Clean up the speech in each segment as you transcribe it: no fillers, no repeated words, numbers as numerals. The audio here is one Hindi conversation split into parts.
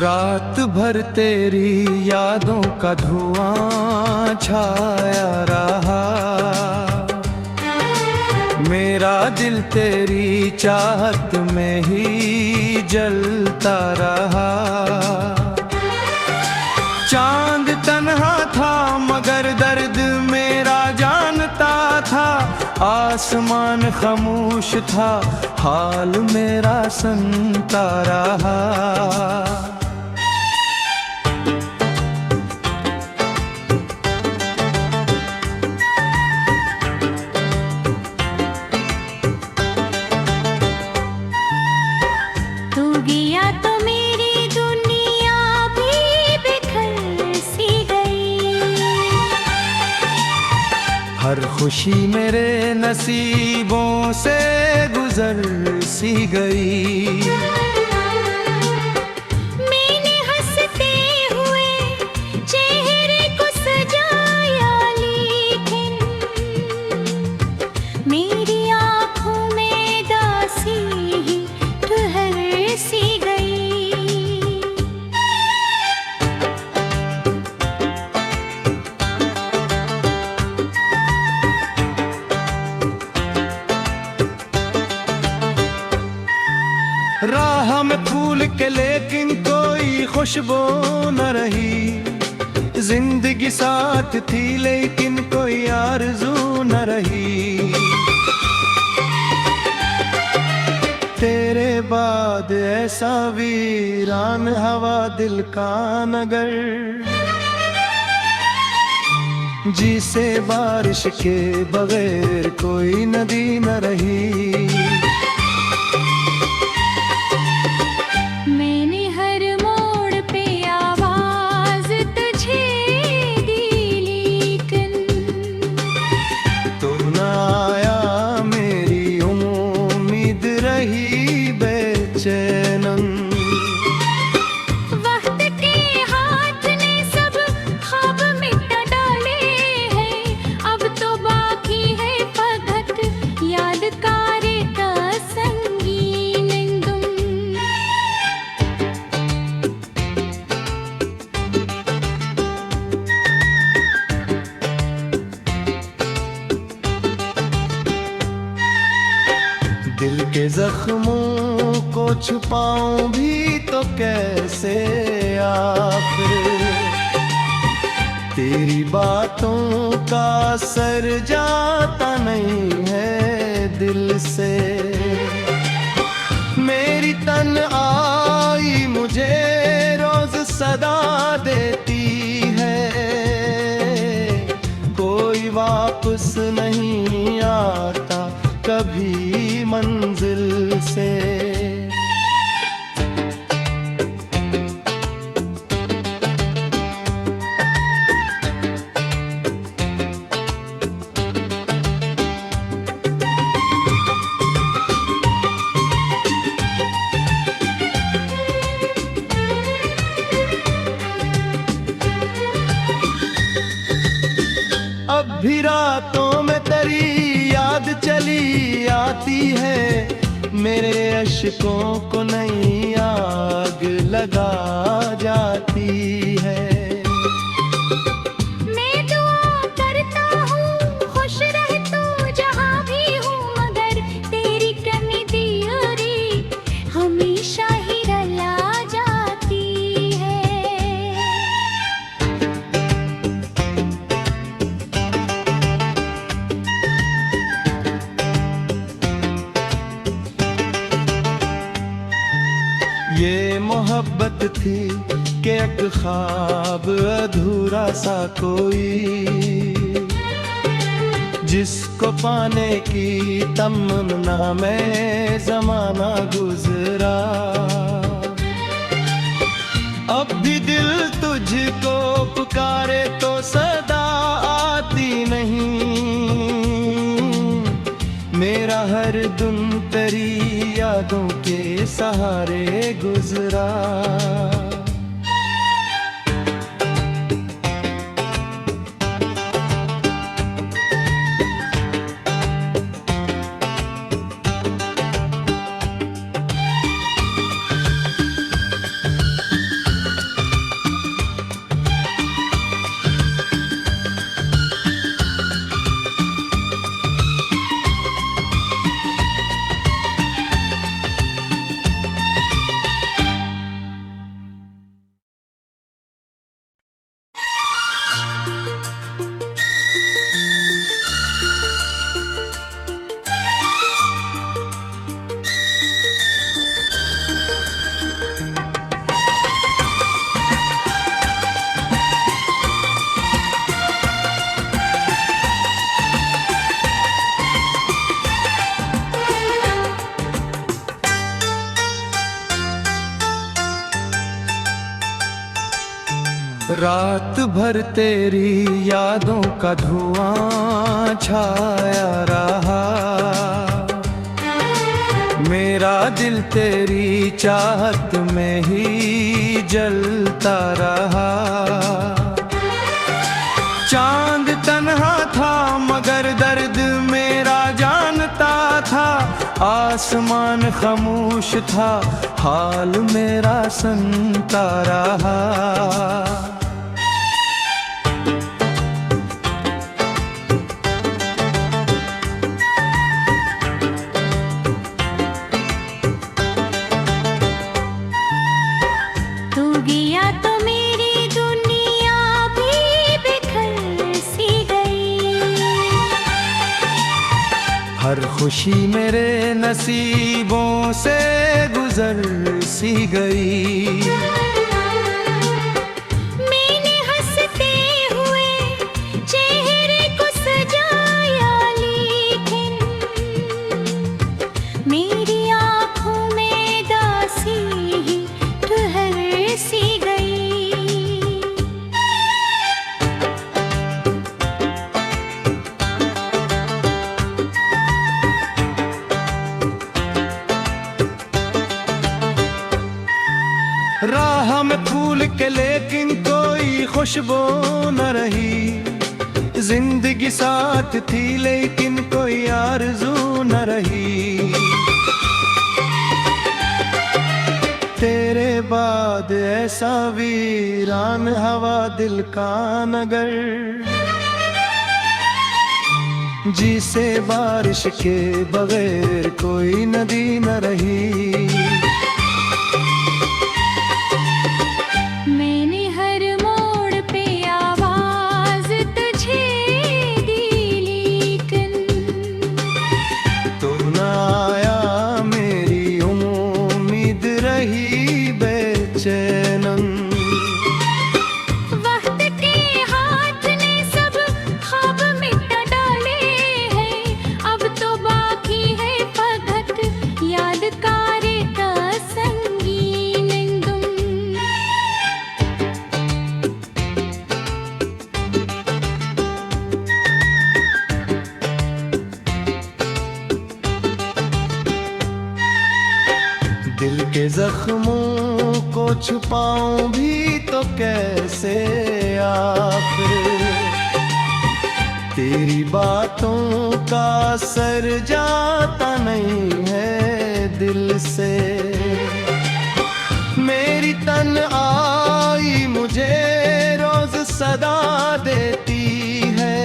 रात भर तेरी यादों का धुआं छाया रहा, मेरा दिल तेरी चाहत में ही जलता रहा। चांद तन्हा था मगर दर्द मेरा जानता था, आसमान खामोश था हाल मेरा सुनता रहा। हर खुशी मेरे नसीबों से गुजर सी गई। मैंने हंसते हुए चेहरे को सजाया, लेकिन मेरी आँखों में दासी ही ठहर सी गई। राह में फूल के लेकिन कोई खुशबू न रही, जिंदगी साथ थी लेकिन कोई आरज़ू न रही। तेरे बाद ऐसा वीरान हवा दिल का नगर, जिसे बारिश के बगैर कोई नदी न रही। वक्त के हाथ ने सब ख्वाब मिटा डाले हैं, अब तो बाकी है फकत यादगार का संगीन गुम। दिल के जख्मों को छुपाऊं भी तो कैसे आखिर, तेरी बातों का असर जाता नहीं है दिल से। मेरी तन्हाई मुझे रोज सदा देती है, कोई वापस नहीं आता कभी मंजिल से। अब भी रातों में तेरी याद चली आती है, मेरे अश्कों को नई आग लगा जाती है। मैं दुआ करता हूँ खुश रह तू जहाँ भी हूँ, मगर तेरी कमी दियोरी हमेशा ही रला जाती है। ये मोहब्बत थी कि एक ख्वाब अधूरा सा कोई, जिसको पाने की तमन्ना में जमाना गुजरा। अब भी दिल तुझको पुकारे तो सदा आती नहीं, मेरा हर दिन तेरी यादों के सहारे गुजरा। रात भर तेरी यादों का धुआं छाया रहा, मेरा दिल तेरी चाहत में ही जलता रहा। चांद तन्हा था मगर दर्द मेरा जानता था, आसमान खामोश था हाल मेरा सुनता रहा। हर खुशी मेरे नसीबों से गुजर सी गई। मैंने हंसते हुए चेहरे को सजाया, लेकिन मेरी आंखों में दासी ही ठहर सी गई। राह में फूल के लेकिन कोई खुशबू न रही, जिंदगी साथ थी लेकिन कोई आरज़ू न रही। तेरे बाद ऐसा वीरान हवा दिल का नगर, जिसे बारिश के बगैर कोई नदी न रही। वक्त के हाथ ने सब ख्वाब मिटा डाले हैं, अब तो बाकी है फकत यादगार का संगीन गुम। दिल के जख्मों को छुपाऊं भी तो कैसे आखिर, तेरी बातों का असर जाता नहीं है दिल से। मेरी तन्हाई मुझे रोज सदा देती है,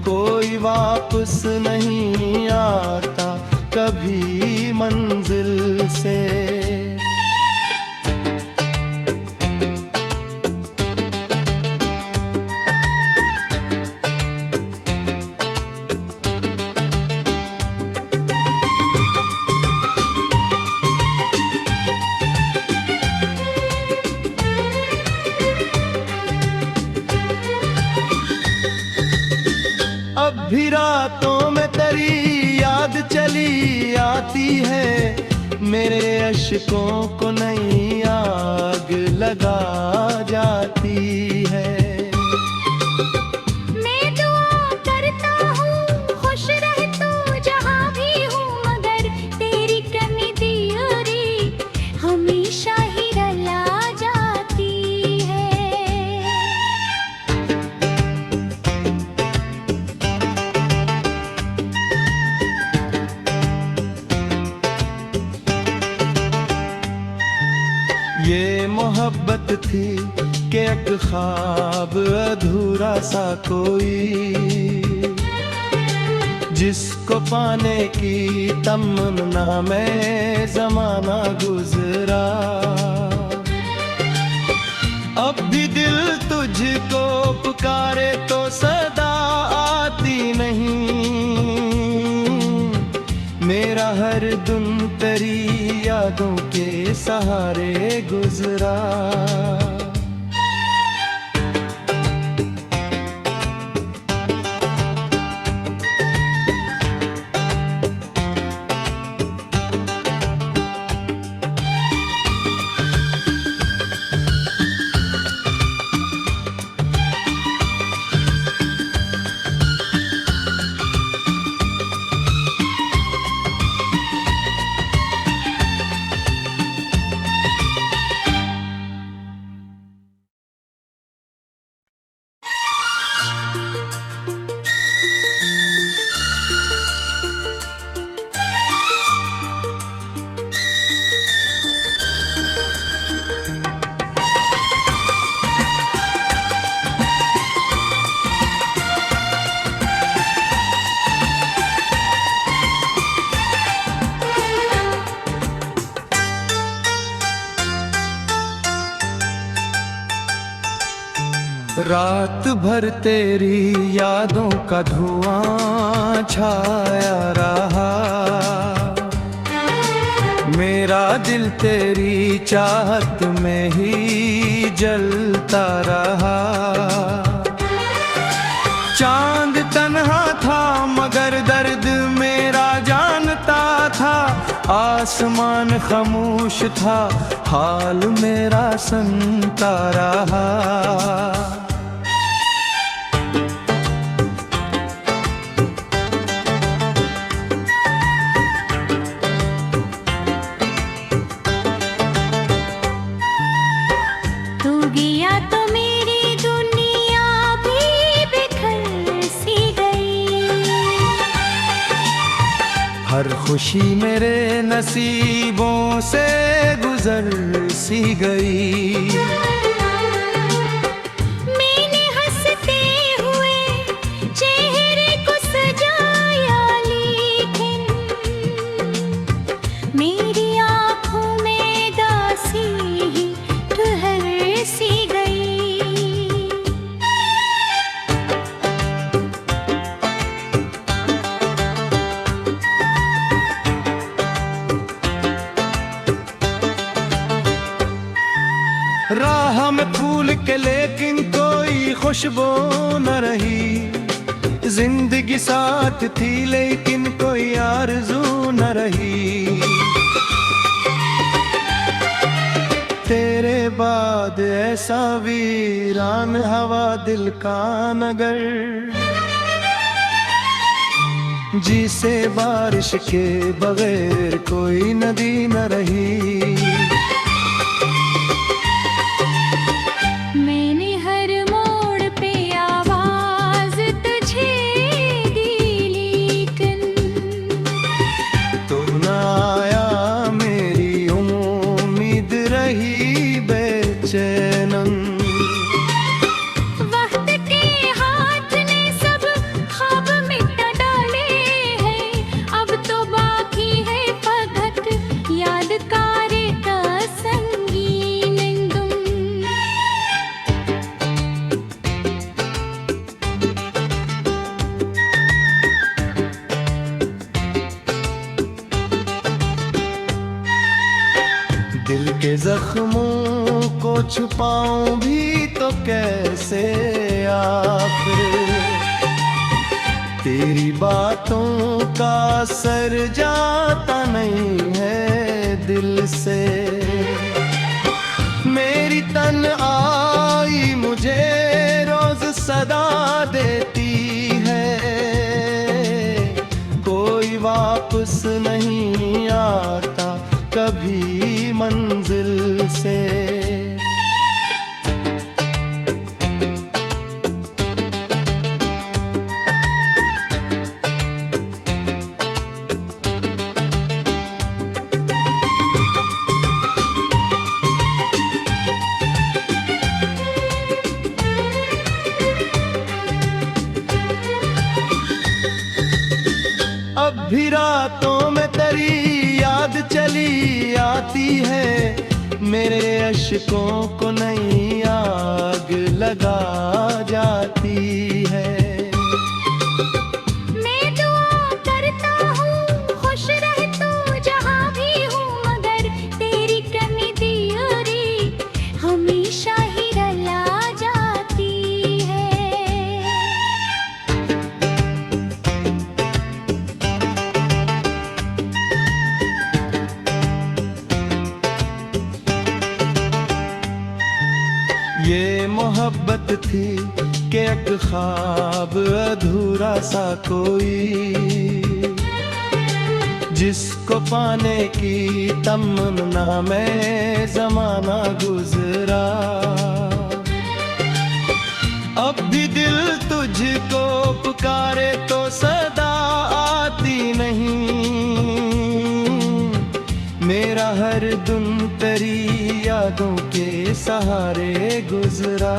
कोई वापस नहीं आता कभी मंजिल से। अब भी रातों में तेरी याद चली आती है, मेरे अश्कों को नई आग लगा जाती है। मैं दुआ करता हूँ खुश रह तू जहाँ भी हो, मगर तेरी कमी दियोरी हमेशा ही रला जाती है। ये मोहब्बत थी कि एक ख्वाब अधूरा सा कोई, जिसको पाने की तमन्ना में जमाना गुजरा। अब भी दिल तुझको पुकारे तो सदा आती नहीं, मेरा हर दिन तेरी यादों के सहारे गुजरा। रात भर तेरी यादों का धुआं छाया रहा, मेरा दिल तेरी चाहत में ही जलता रहा। चांद तन्हा था मगर दर्द मेरा जानता था, आसमान खामोश था हाल मेरा सुनता रहा। हर खुशी मेरे नसीबों से गुजर सी गई। मैंने हंसते हुए चेहरे को सजाया, लेकिन मेरी आंखों में दासी ही ठहर सी गई। राह में फूल के लेकिन कोई खुशबू न रही, जिंदगी साथ थी लेकिन कोई आरज़ू न रही। तेरे बाद ऐसा वीरान हवा दिल का नगर, जिसे बारिश के बगैर कोई नदी न रही। वक्त के हाथ ने सब ख्वाब मिटा डाले हैं, अब तो बाकी है फकत यादगार का संगीन दुम। दिल के जख्मों को छुपाऊं भी तो कैसे आखिर, तेरी बातों का असर जाता नहीं है दिल से। मेरी तन्हाई मुझे रोज सदा देती है, कोई वापस नहीं आता कभी मंजिल से। अब भी रातों में तेरी याद चली आती है, मेरे अश्कों को नई आग लगा जाती है। मैं दुआ करता हूँ खुश रह तू जहाँ भी हो, मगर तेरी कमी दियोरी हमेशा ही रला जाती है। ये मोहब्बत थी कि एक ख्वाब अधूरा सा कोई, जिसको पाने की तमन्ना में जमाना गुजरा। अब भी दिल तुझको पुकारे तो सदा आती नहीं, मेरा हर दिन तेरी यादों के सहारे गुजरा।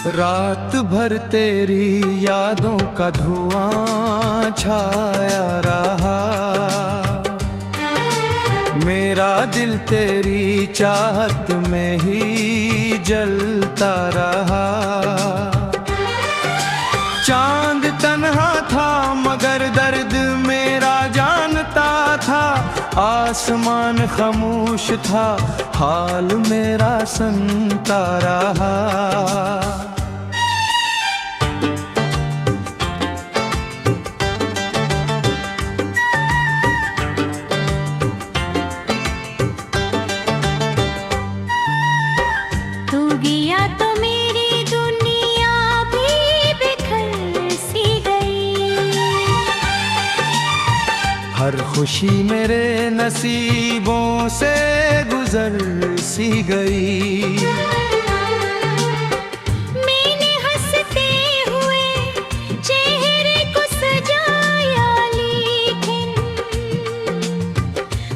रात भर तेरी यादों का धुआं छाया रहा, मेरा दिल तेरी चाहत में ही जलता रहा। चांद तन्हा था मगर दर्द मेरा जानता था, आसमान खामोश था हाल मेरा सुनता रहा। हर खुशी मेरे नसीबों से गुजर सी गई। मैंने हंसते हुए चेहरे को सजाया, लेकिन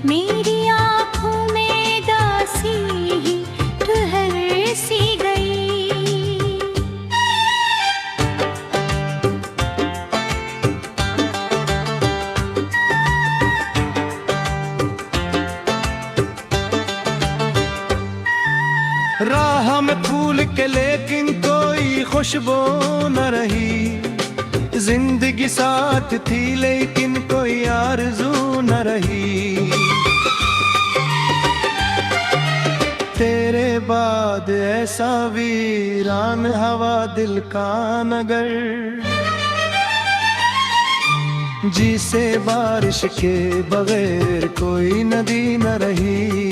मेरी आंखों में दासी ही ठहर सी गई। राह में फूल के लेकिन कोई खुशबू न रही, जिंदगी साथ थी लेकिन कोई आरज़ू न रही। तेरे बाद ऐसा वीरान हवा दिल का नगर, जिसे बारिश के बगैर कोई नदी न रही।